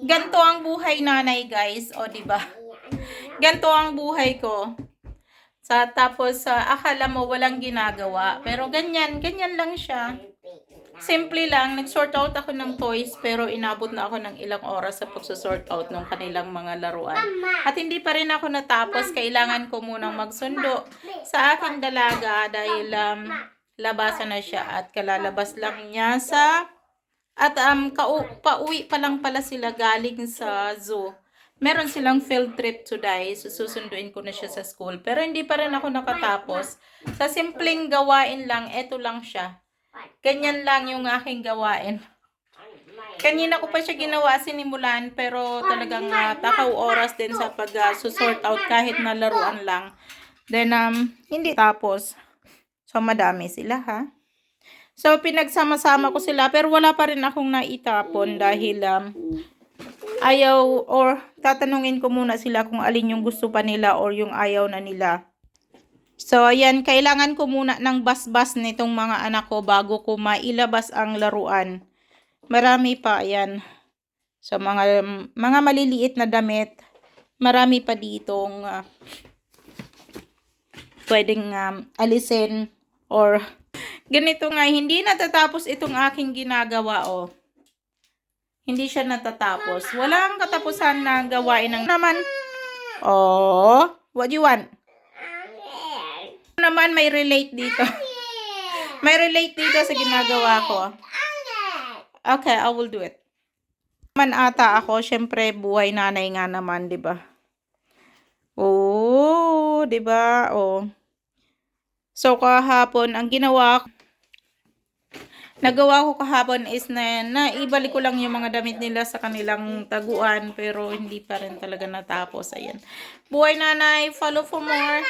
Ganto ang buhay nanay, guys. O, diba? Ganto ang buhay ko. Tapos, akala mo walang ginagawa. Pero ganyan lang siya. Simple lang, nag-sort out ako ng toys pero inabot na ako ng ilang oras sa pag-sort out ng kanilang mga laruan. At hindi pa rin ako natapos, kailangan ko munang magsundo sa aking dalaga dahil labasan na siya at kalalabas lang niya pauwi pa lang pala sila galing sa zoo. Meron silang field trip today, so susunduin ko na siya sa school. Pero hindi pa rin ako nakatapos. Sa simpleng gawain lang, eto lang siya. Ganyan lang yung aking gawain. Kanina ko pa siya ginawa, sinimulan, pero talagang takaw oras din sa pag-sort out kahit na laruan lang. Then, hindi tapos. So, madami sila, ha? So, pinagsama-sama ko sila, pero wala pa rin akong naitapon dahil ayaw or tatanungin ko muna sila kung alin yung gusto pa nila or yung ayaw na nila. So, ayan, kailangan ko muna ng basbas nitong mga anak ko bago ko mailabas ang laruan. Marami pa, ayan. So, mga maliliit na damit, marami pa ditong pwedeng alisin or ganito nga, hindi natatapos itong aking ginagawa, oh. Hindi siya natatapos. Walang katapusan na gawain ng naman. Oh, what do you want? Naman may relate dito. May relate dito sa ginagawa ko. Okay, I will do it. Man ata ako, syempre buhay nanay nga naman, 'di ba? Oh, 'di ba? Oh. So kahapon ang nagawa ko kahapon is naibalik ko lang yung mga damit nila sa kanilang taguan pero hindi pa rin talaga natapos. Ayan. Buhay nanay, follow for more.